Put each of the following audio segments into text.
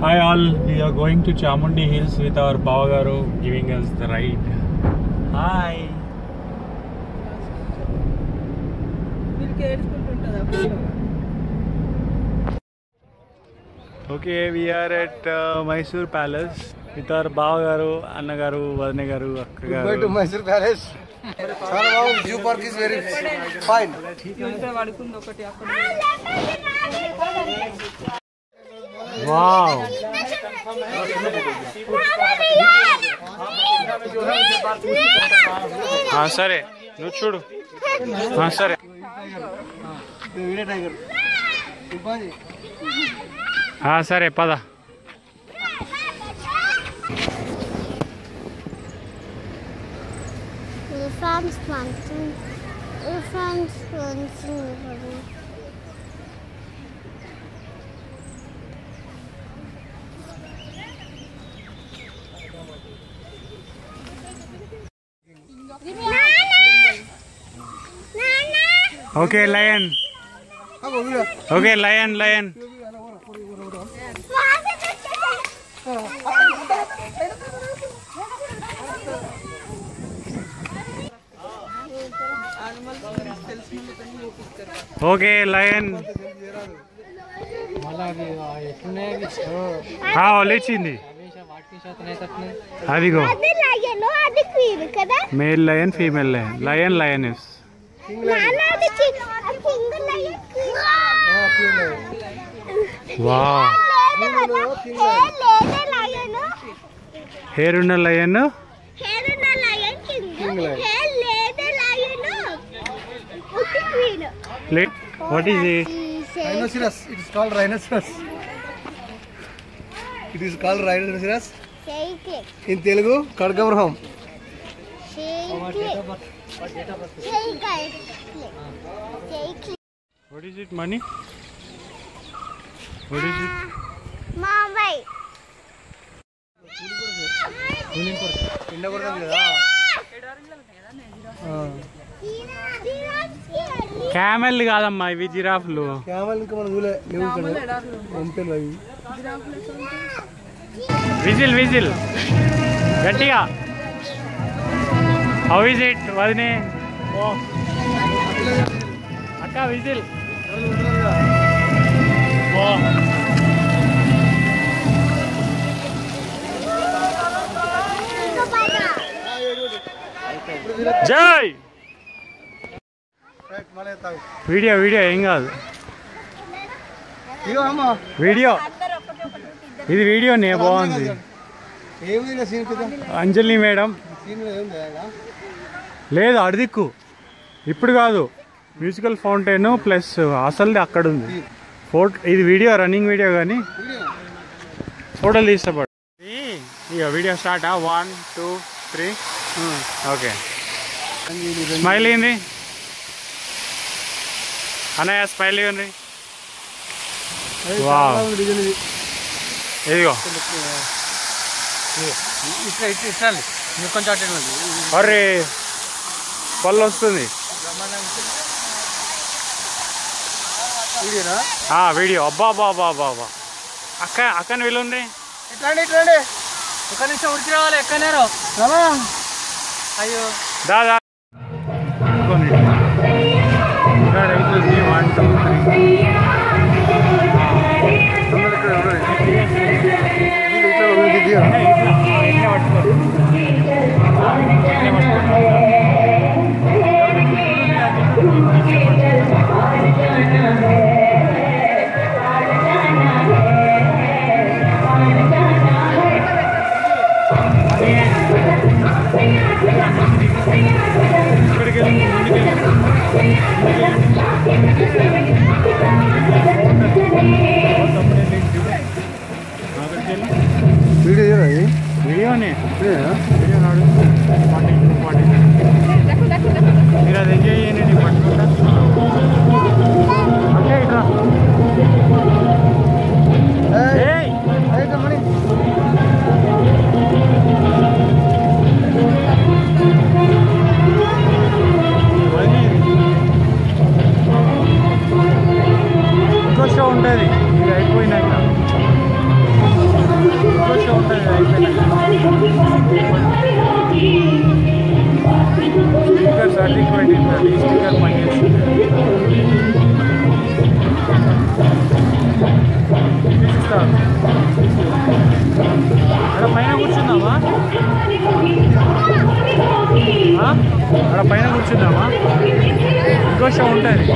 Hi all, we are going to Chamundi Hills with our Bavagaru giving us the ride. Hi. Okay, we are at Mysore Palace with our Bavagaru, Annagaru, Vadnagaru, Akkagaru. Goodbye to Mysore Palace. Zoo Park is very fine. Wow. हाँ सरे नु छोड़ो हाँ सरे हाँ सरे पदा Okay, lion. Okay, lion. Okay, lion. हाँ लेचिंदी अदिगो male lion female lion lioness वाह हेयर उन्ना lion what is it? Rhinoceros. It is called rhinoceros. It is called rhinoceros. In Telugu, Kadgavraham. What is it, money? What is it? Mumbai. Camel కాదమ్మా ఇవి జిరాఫ్లు Camel ఇంకా మన ఊలే లేవు ఇక్కడ పంపెలు అవి whistle గట్టిగా హౌ ఇస్ ఇట్ వదినే అక్క విజిల్ జై వీడియో ఏం కాదు వీడియో ఇది వీడియోనే బాగుంది అంజలి మేడం లేదు అడిదిక్కు ఇప్పుడు కాదు మ్యూజికల్ ఫౌంటైన్ ప్లస్ అసలుది అక్కడ ఉంది ఇది వీడియో రన్నింగ్ వీడియో కానీ ఫోటోలు తీసేపడు ఇక వీడియో స్టార్ట్ 1 2 3 ఓకే స్మైల్ ఏంది అన్నయ్య స్మైల్ ఇవ్వండి ఇదిగో అరే పళ్ళు వస్తుంది వీడియో అబ్బా అక్కని వీలుండి ఒక నిమిషం ఉడికి రావాలి ఎక్కడారో అయ్యో దాదా 1 2 వీడియోనే వీడియో నాడు మీరు అది ఎంజాయ్ చేయండి పట్టుకుంటా ఓకే ఇట్లా ఇంకో షో ఉంటుంది ఇది అయిపోయినాక అక్కడ పైన కూర్చుందామా? అక్కడ పైన కూర్చుందామా? ఇంకో షో ఉంటుంది.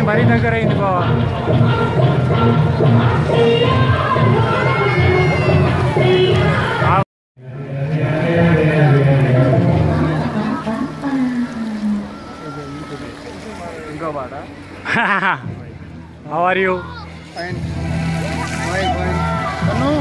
మరీ దగ్గర అయింది బావా. ఇంకో పాట. How are you? Fine. Fine. Tanu.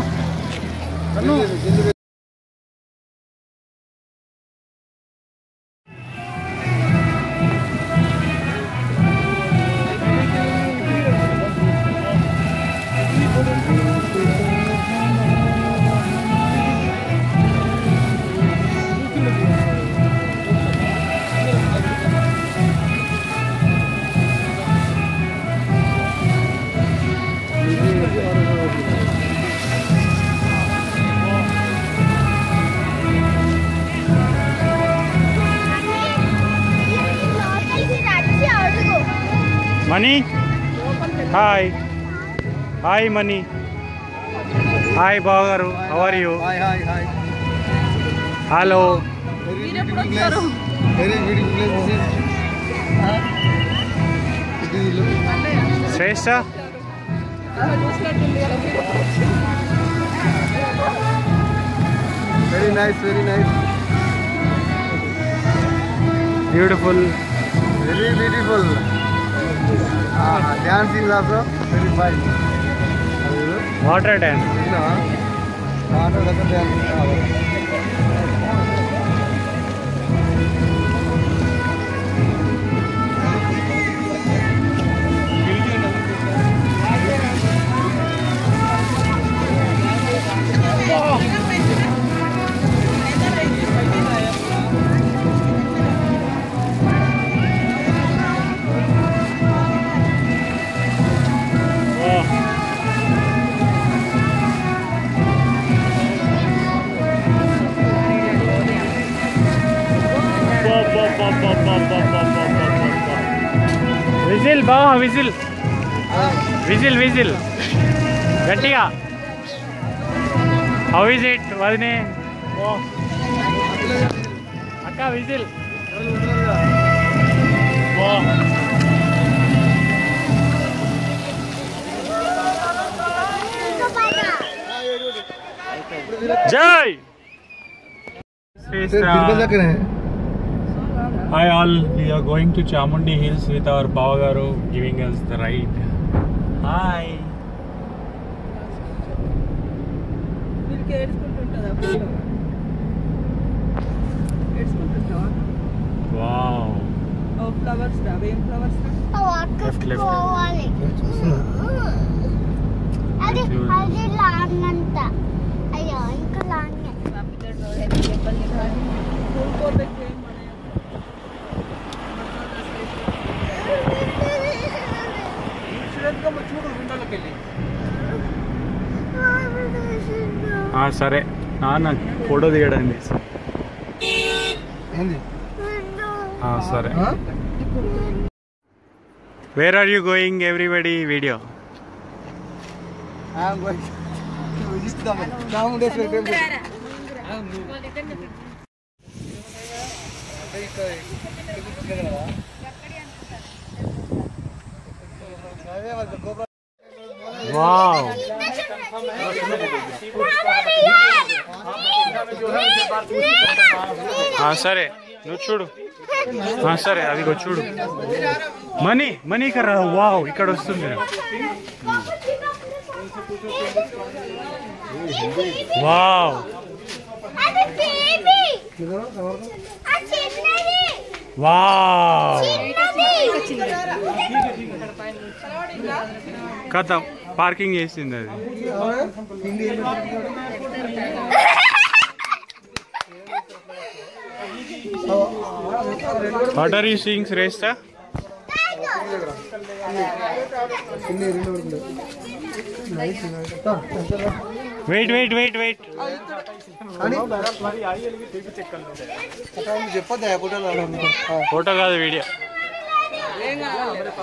Money? Hi. Hi, Money. Hi, Bagaru. How are you? Hi. Hello. Very beautiful place. This is. Shrestha? Very nice. Beautiful. Very beautiful. Dancing is also very fine. Water dance. Water doesn't dance. Whistle, bawa, whistle. Whistle. Gattiga. How is it, Vadine? Akka, whistle. Jai! Hi all, we are going to Chamundi Hills with our Bavagaru giving us the ride. Hi. Wow. Flowers, Left. అది long అంట. అయ్యో ఇంకా long. సరే నాన్న photo దిగడండి. సరే. Where are you going, everybody? Video. I am going to visit the Chamundeshwari temple. Wow. సరే నువ్వు చూడు. సరే అదిగో చూడు. మనీ కర్ర. వావ్, ఇక్కడ వస్తుంది. Wow, wow. కథ పార్కింగ్ చేసింది అది. What are you seeing, Shrestha? Wait. చెప్పొద్దా ఫోటోలో? ఫోటో కాదు, వీడియో.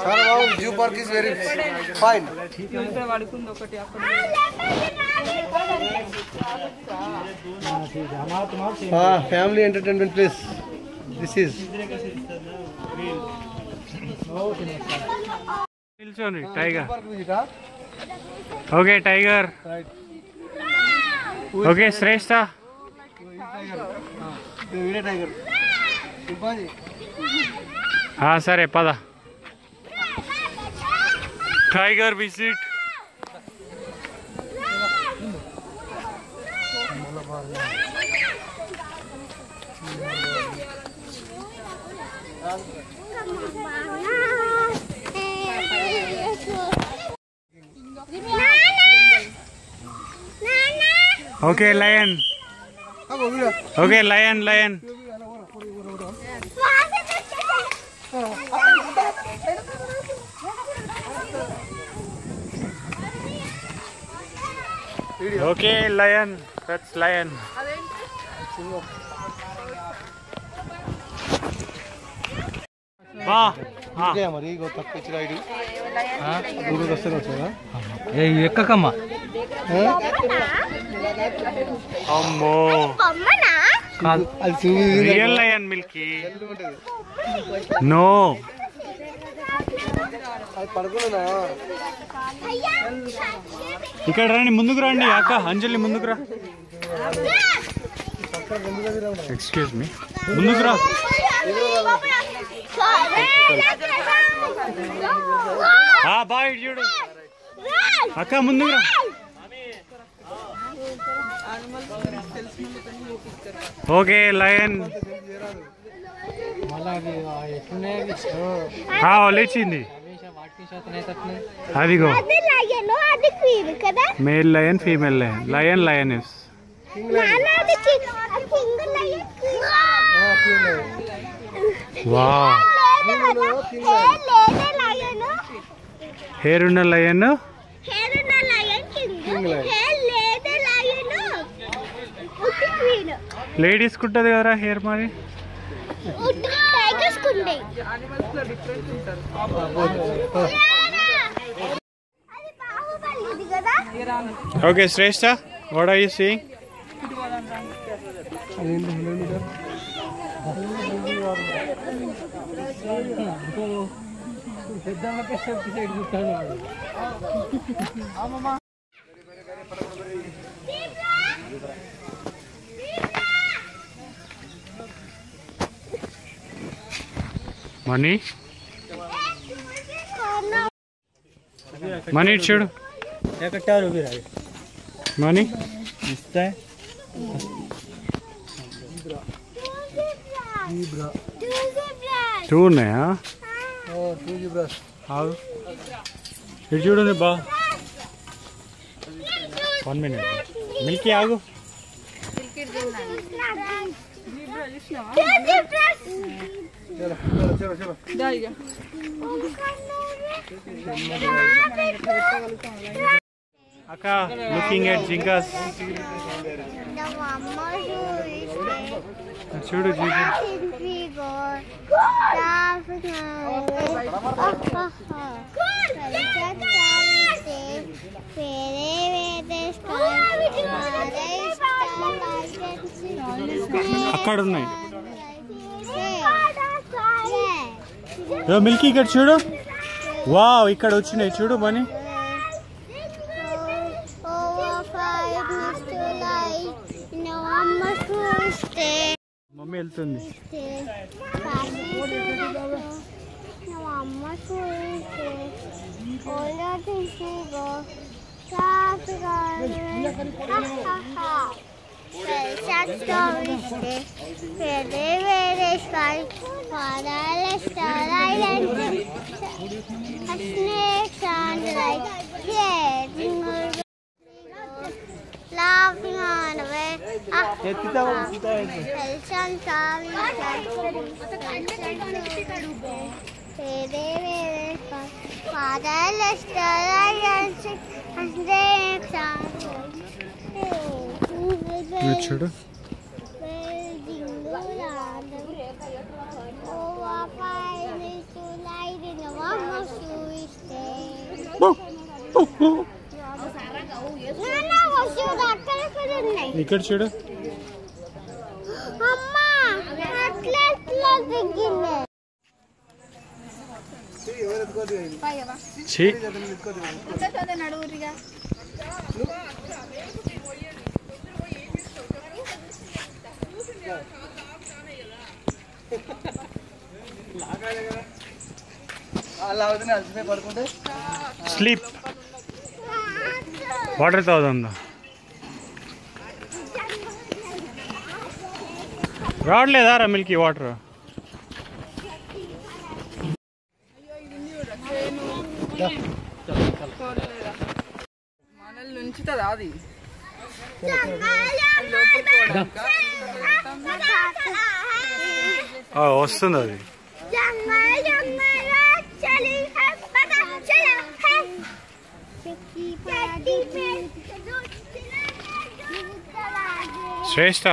చాలా బాగుంది. Zoo park is very fine. Family entertainment place this is. నిల్చోండి tiger. Okay tiger. Okay Shreshta. సరే పద. Tiger visit. Okay lion. Okay lion lion. Okay lion. That's lion. మరి తక్కువ ఇచ్చిన ఐడి ఎక్కకమ్మా. అమ్మో అది రియల్ లయన్ మిల్కీ. నో పడుకున్నా. ఇక్కడ రండి, ముందుకు రండి అక్క. అంజలి ముందుకు రా. ఎక్స్క్యూజ్ మీ, ముందుకు రా. బాయ్ చూడు అక్క, ముందుకు రా. Okay lion. లేచింది. అదిగో male lion, female lion. Lion lioness. Wow. Hair ఉన్న లయన్, లేడీస్ కుంటది కదా హెయిర్. మరి okay Shreshtha, what are you seeing? Money money చూడు. మనీ ఇస్తా. టూ ఉన్నాయా? ఇటు చూడండి బా. 1 minute. మిల్కీ ఆగు. అక్క లుకింగ్ ఎట్ జింకాస్. చూడు జింకా. అక్కడ ఉన్నాయి. మిల్కీ ఇక్కడ చూడు. వావ్, ఇక్కడ వచ్చినాయి చూడు మనీ. మమ్మీ వెళ్తుంది. Laughing on the way. చూడు. ఇక్కడ చూడు. స్లీప్. వాటర్ తాగుదా? రావట్లేదా రా మిల్కీ వాటర్? వస్తుంది అది. శ్రేష్ఠ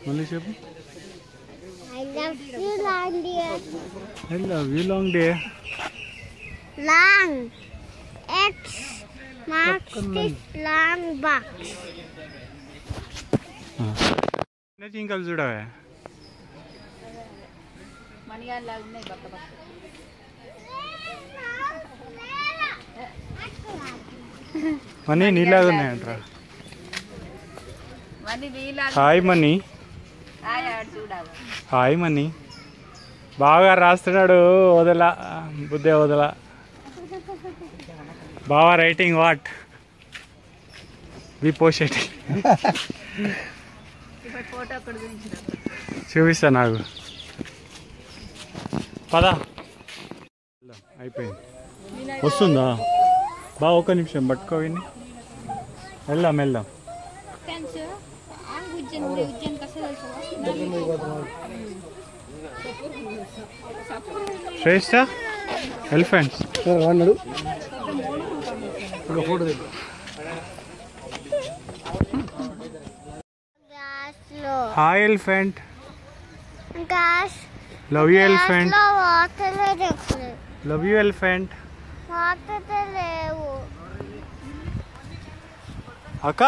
మళ్ళీ చెప్పు. I love you long dear. I love you long dear. Long. X marks this long box. ఇంకా చూడవే మనీ నీలాగా ఉన్నాయంట్రా. హాయ్ మనీ. హాయ్ మనీ. బాగా రాస్తున్నాడు. వదల బుద్ధే వదల. బాగా రైటింగ్ వాట్ వి పోస్ట్ చూపిస్తా నాకు. పదా అయిపోయింది. వస్తుందా? బాగా ఒక్క నిమిషం పట్టుకోవిని. వెళ్దాం వెళ్దాం. శ్రేష్ఠ ఎలిఫెంట్స్ అన్నాడు. ఒక photo hi elephant. Gas. Love you elephant. Water love you elephant. water లేవు. అక్క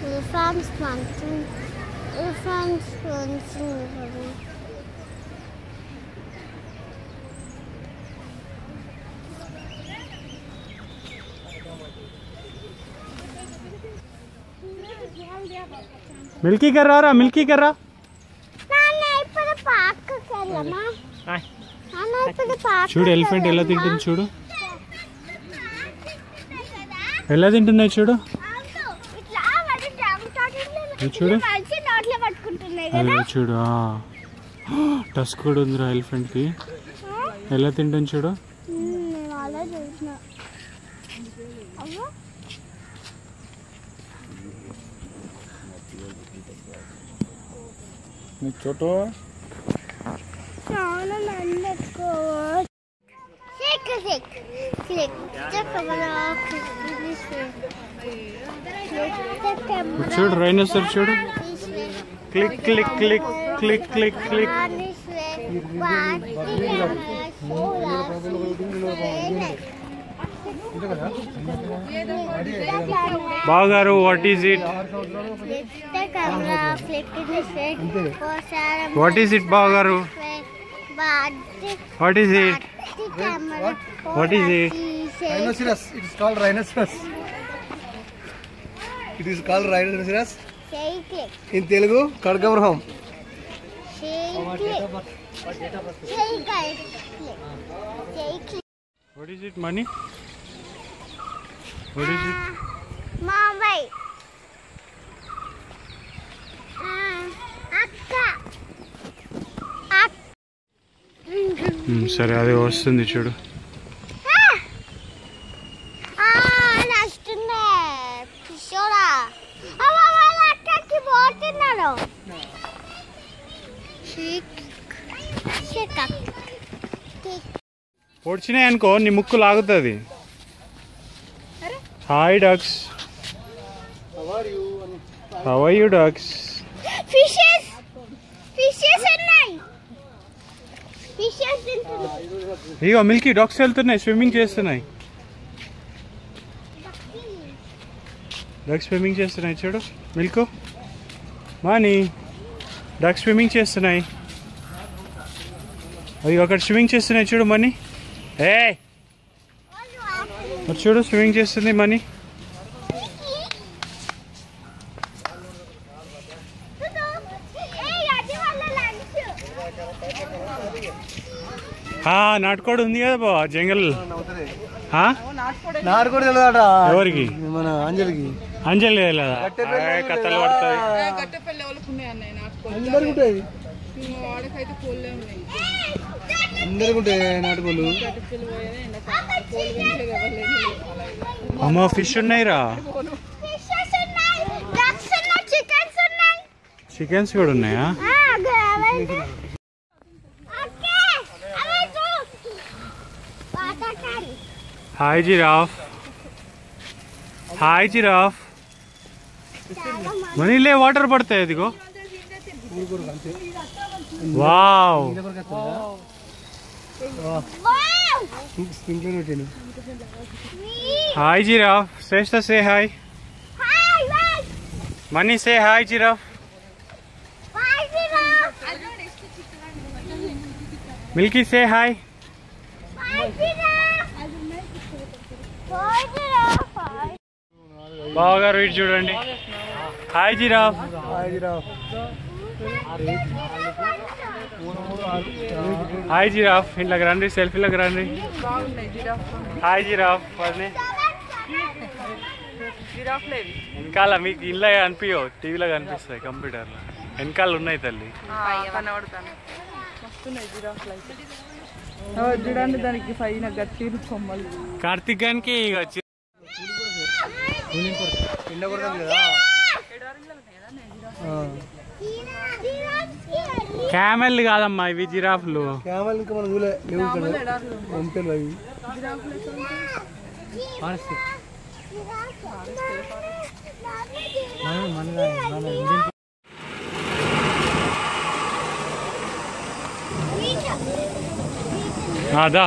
Elephants planting. Elephants planting. Milky కర్రా రా. మిల్కీ కర్రా. చూడు ఎలిఫెంట్ ఎలా తింటుంది చూడు. ఎలా తింటున్నాయి చూడు. చూడు అదే చూడు. టస్క్ కూడా ఉందిరా ఎలిఫెంట్ కి. ఎలా తింటుంది చూడు. చోటు చూడు రైనోసర్ చూడు. Click click click click click click. బాగారు what is it? What is it బాగారు? What is it? What is it? Rhinoceros. It is called rhinoceros. It is called rhinoceros. In Telugu, Kadgamraham. What is it, Mani? What is it? Mumbai. Akka. సరే అదే వస్తుంది చూడు. నచ్చుతుంది పిచ్చోడా. Yo. Shake. Shake up. పొడిచినాయి అనుకో నీ ముక్కు లాగుతుంది. Hi ducks. How are you ducks? Fishes. Fishes ఉన్నాయి. Fishes ఇగో మిల్కీ డాగ్స్ వెళ్తున్నాయి, స్విమ్మింగ్ చేస్తున్నాయి. డక్స్ స్విమ్మింగ్ చేస్తున్నాయి చూడు మిల్కు. మాని డక్స్ స్విమ్మింగ్ చేస్తున్నాయి. అది అక్కడ స్విమ్మింగ్ చేస్తున్నాయి చూడు మనీ. ఏ చూడు స్విమ్మింగ్ చేస్తుంది మనీ. నాటుకోడు ఉంది కదా బా జంగల్. నాటుకోడు తెలియదట ఎవరికి? మన అంజలికి. అంజలి తెలియదా? కథలు పడుతుంది. అందరికి ఉంటాయి, అందరికి ఉంటాయి నాటుకోళ్ళు. అమ్మో ఫిష్ ఉన్నాయిరా, చికెన్స్ కూడా ఉన్నాయా? Hi giraffe. Hi giraffe. మనీలే వాటర్ పడతాయి అదిగో. Wow. Hi giraffe. Shreshta say hi. Mani say hi giraffe. Milky say hi. బావగారు ఇటు చూడండి. Hi giraffe. Hi giraffe. ఇంట్లోకి రండి, సెల్ఫీలోకి రండి. Hi giraffe. వెనకాల మీకు ఇంట్లో కనిపించవు, టీవీలో కనిపిస్తాయి, కంప్యూటర్లో వెనకాల ఉన్నాయి తల్లి. చూడండి దానికి పైన గట్టి కొమ్మలు. కార్తిక్ గానికి క్యామెల్ కాదమ్మా ఇవి జిరాఫ్లు. క్యామెల్ ఇంకా మనం వంపెలు అవి. అదా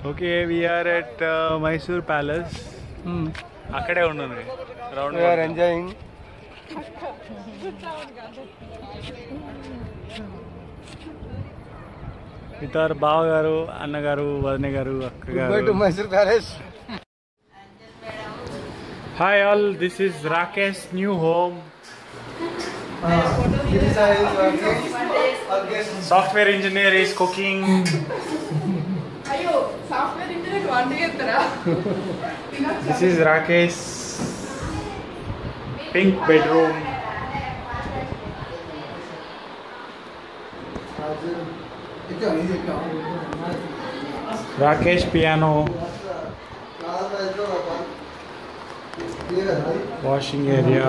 okay we're at Mysore palace. అక్కడే ఉండండి రౌండ్. ఎంజాయింగ్. ఇతరు బావగారు, అన్నగారు, వదిన గారు, అక్కగారు. Mysore palace. Hi all, this is Rakesh new home. Software engineer is cooking. This is Rakesh. Pink bedroom. Rakesh piano. Washing area.